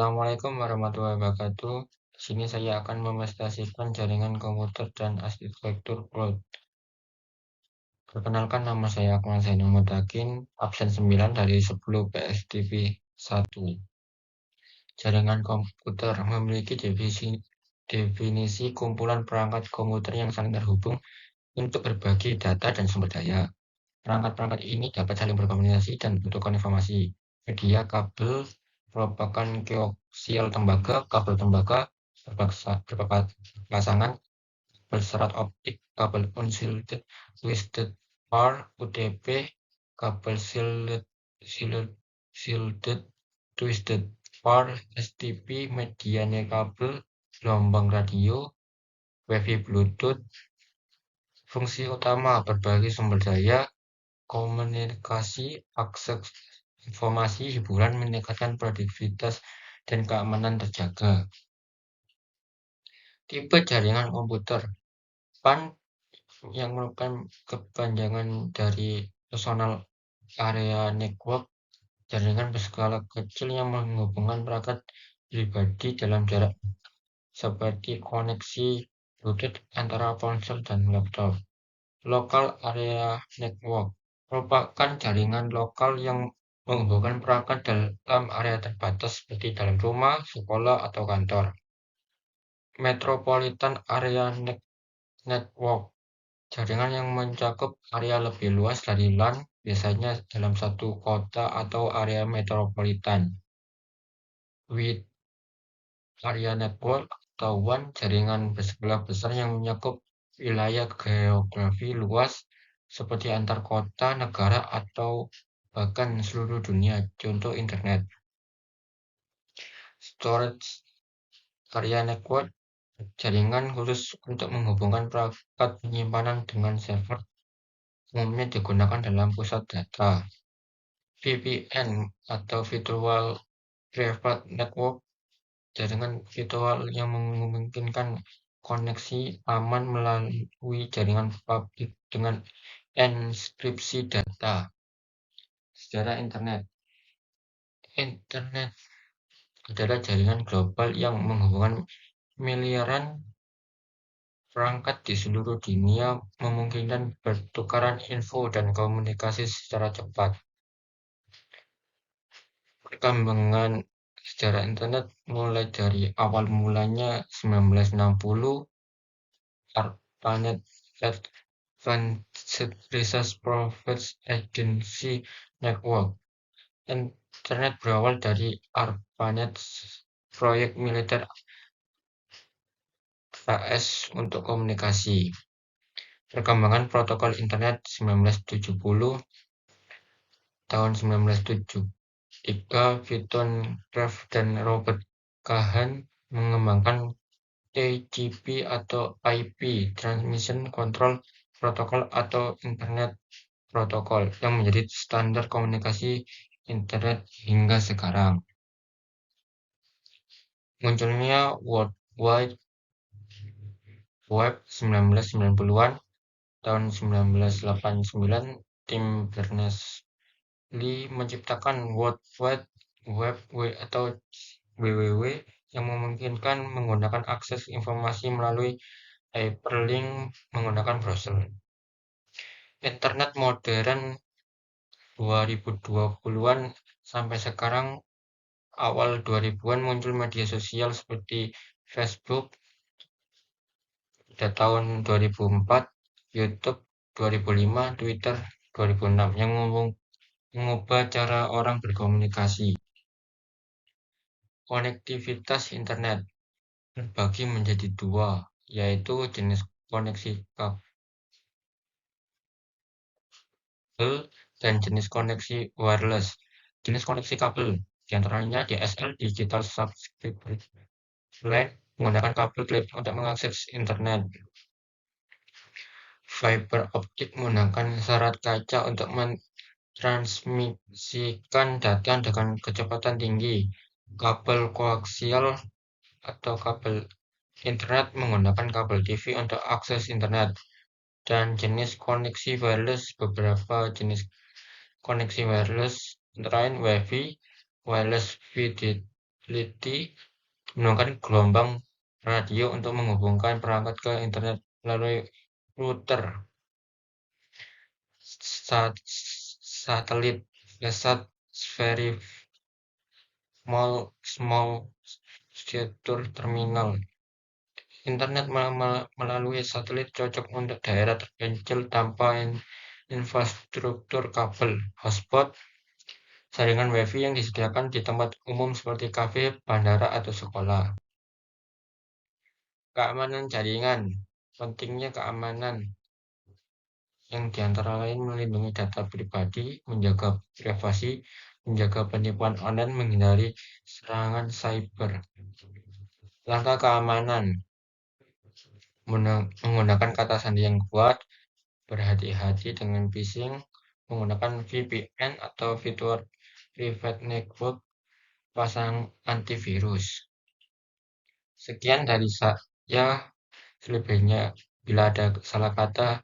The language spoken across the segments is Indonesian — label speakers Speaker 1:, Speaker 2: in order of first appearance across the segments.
Speaker 1: Assalamualaikum warahmatullahi wabarakatuh. Di sini saya akan mepresentasikan jaringan komputer dan arsitektur cloud. Perkenalkan, nama saya Akmal Zainul Mutakin, absen 9 dari 10 PSDB 1. Jaringan komputer memiliki definisi kumpulan perangkat komputer yang saling terhubung untuk berbagi data dan sumber daya. Perangkat-perangkat ini dapat saling berkomunikasi dan membutuhkan informasi. Media kabel merupakan koaksial tembaga, kabel tembaga berpasangan, kabel serat optik, kabel unshielded twisted pair (UTP), kabel shielded twisted pair (STP), media nirkabel, gelombang radio, Wi-Fi, Bluetooth. Fungsi utama berbagi sumber daya, komunikasi, akses informasi, hiburan, meningkatkan produktivitas dan keamanan terjaga. Tipe jaringan komputer PAN yang merupakan kepanjangan dari Personal Area Network, jaringan berskala kecil yang menghubungkan perangkat pribadi dalam jarak seperti koneksi Bluetooth antara ponsel dan laptop. Local Area Network merupakan jaringan lokal yang menghubungkan perangkat dalam area terbatas seperti dalam rumah, sekolah, atau kantor. Metropolitan Area Network, jaringan yang mencakup area lebih luas dari LAN, biasanya dalam satu kota atau area metropolitan. Wide Area Network atau WAN, jaringan berskala besar yang mencakup wilayah geografi luas seperti antar kota, negara, atau bahkan seluruh dunia, contoh internet. Storage Area Network, jaringan khusus untuk menghubungkan perangkat penyimpanan dengan server, umumnya digunakan dalam pusat data. VPN atau Virtual Private Network, jaringan virtual yang memungkinkan koneksi aman melalui jaringan publik dengan enskripsi data. Sejarah Internet. Internet adalah jaringan global yang menghubungkan miliaran perangkat di seluruh dunia, memungkinkan pertukaran info dan komunikasi secara cepat. Perkembangan sejarah internet mulai dari awal mulanya 1960, ARPANET Advanced Research Projects Agency Network. Internet berawal dari ARPANET, proyek militer AS untuk komunikasi. Perkembangan protokol internet 1970, tahun 1973, Vinton Cerf dan Robert Kahan mengembangkan TCP atau IP, Transmission Control Protocol atau Internet Protocol, yang menjadi standar komunikasi internet hingga sekarang. Munculnya World Wide Web 1990-an, tahun 1989, tim Berners-Lee menciptakan World Wide Web atau WWW yang memungkinkan menggunakan akses informasi melalui hyperlink menggunakan browser. Internet modern 2020-an sampai sekarang, awal 2000-an muncul media sosial seperti Facebook pada tahun 2004, YouTube 2005, Twitter 2006 yang mengubah cara orang berkomunikasi. Konektivitas internet terbagi menjadi dua, yaitu jenis koneksi kabel dan jenis koneksi wireless. Jenis koneksi kabel diantaranya DSL, Digital Subscriber Line, menggunakan kabel klip untuk mengakses internet. Fiber optik menggunakan serat kaca untuk mentransmisikan data dengan kecepatan tinggi. Kabel koaksial atau kabel internet menggunakan kabel TV untuk akses internet. Dan jenis koneksi wireless, beberapa jenis koneksi wireless antara lain Wi-Fi, wireless teliti menggunakan gelombang radio untuk menghubungkan perangkat ke internet melalui router satelit Lesat Very Small Stature Terminal. Internet melalui satelit cocok untuk daerah terpencil tanpa infrastruktur kabel. Hotspot jaringan Wi-Fi yang disediakan di tempat umum seperti kafe, bandara, atau sekolah. Keamanan jaringan. Pentingnya keamanan yang diantara lain melindungi data pribadi, menjaga privasi, menjaga penipuan online, menghindari serangan cyber. Langkah keamanan. Menggunakan kata sandi yang kuat, berhati-hati dengan phishing, menggunakan VPN atau Virtual Private Network, pasang antivirus. Sekian dari saya, selebihnya bila ada salah kata.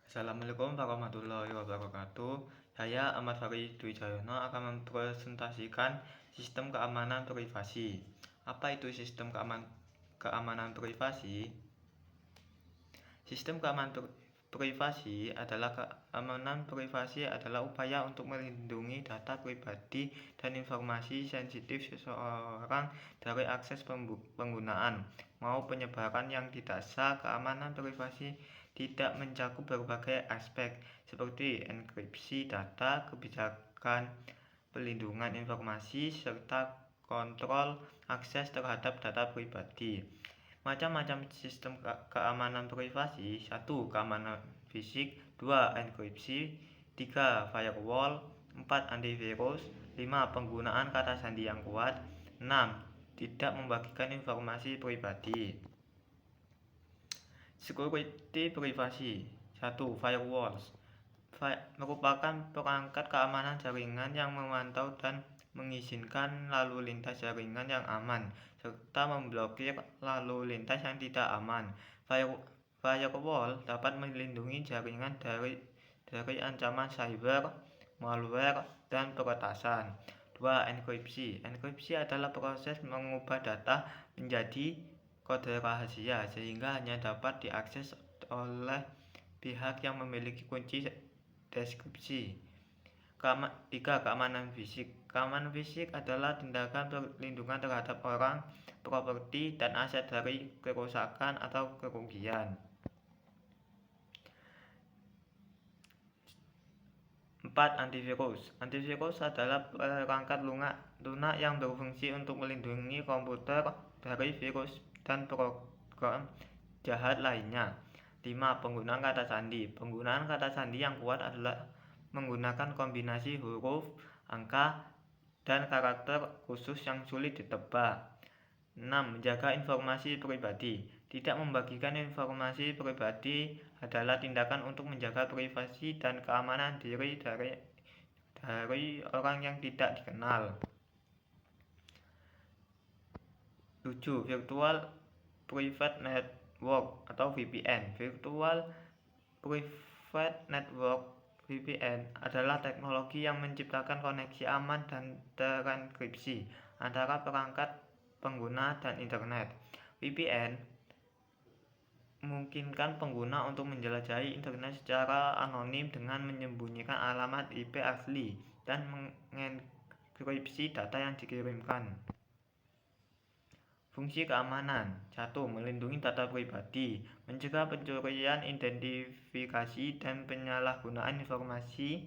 Speaker 2: Assalamualaikum warahmatullahi wabarakatuh. Saya Ahmad Farid Dwi Jayono akan mempresentasikan sistem keamanan privasi. Apa itu sistem keamanan privasi? Sistem keamanan privasi adalah upaya untuk melindungi data pribadi dan informasi sensitif seseorang dari akses penggunaan maupun penyebaran yang tidak sah. Keamanan privasi tidak mencakup berbagai aspek seperti enkripsi data, kebijakan pelindungan informasi, serta kontrol akses terhadap data pribadi. Macam-macam sistem keamanan privasi: 1. Keamanan fisik, 2. Enkripsi, 3. Firewall, 4. Antivirus, 5. Penggunaan kata sandi yang kuat, 6. Tidak membagikan informasi pribadi. Security privasi. 1. Firewalls merupakan perangkat keamanan jaringan yang memantau dan mengizinkan lalu lintas jaringan yang aman, serta memblokir lalu lintas yang tidak aman. Firewall dapat melindungi jaringan dari ancaman cyber, malware, dan peretasan. 2. Enkripsi. Enkripsi adalah proses mengubah data menjadi kode rahasia sehingga hanya dapat diakses oleh pihak yang memiliki kunci deskripsi. 3. Keamanan fisik. Keamanan fisik adalah tindakan perlindungan terhadap orang, properti, dan aset dari kerusakan atau kerugian. 4. Antivirus. Antivirus adalah perangkat lunak yang berfungsi untuk melindungi komputer dari virus dan program jahat lainnya. 5. Penggunaan kata sandi. Penggunaan kata sandi yang kuat adalah menggunakan kombinasi huruf, angka, dan karakter khusus yang sulit ditebak. 6. Menjaga informasi pribadi. Tidak membagikan informasi pribadi adalah tindakan untuk menjaga privasi dan keamanan diri dari orang yang tidak dikenal. 7. Virtual Private Network atau VPN. Virtual Private Network VPN adalah teknologi yang menciptakan koneksi aman dan terenkripsi antara perangkat pengguna dan internet. VPN memungkinkan pengguna untuk menjelajahi internet secara anonim dengan menyembunyikan alamat IP asli dan mengenkripsi data yang dikirimkan. Fungsi keamanan. 1. Melindungi data pribadi, mencegah pencurian identifikasi dan penyalahgunaan informasi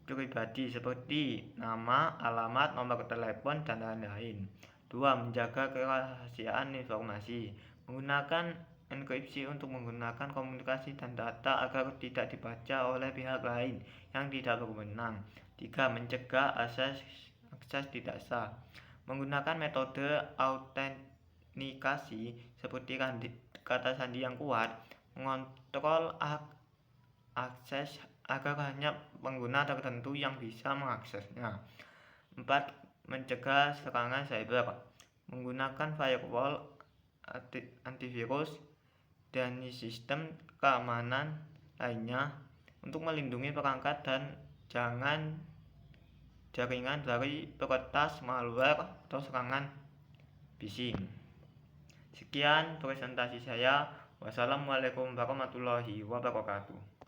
Speaker 2: pribadi seperti nama, alamat, nomor telepon, dan lain-lain. 2. Menjaga kerahasiaan informasi, menggunakan enkripsi untuk menggunakan komunikasi dan data agar tidak dibaca oleh pihak lain yang tidak berwenang. 3. Mencegah akses tidak sah, menggunakan metode autentikasi seperti kata sandi yang kuat, mengontrol akses agar hanya pengguna tertentu yang bisa mengaksesnya. 4. Mencegah serangan cyber, menggunakan firewall, antivirus, dan sistem keamanan lainnya untuk melindungi perangkat dan jangan jaringan dari peretas, malware, atau serangan phishing. Sekian presentasi saya. Wassalamualaikum warahmatullahi wabarakatuh.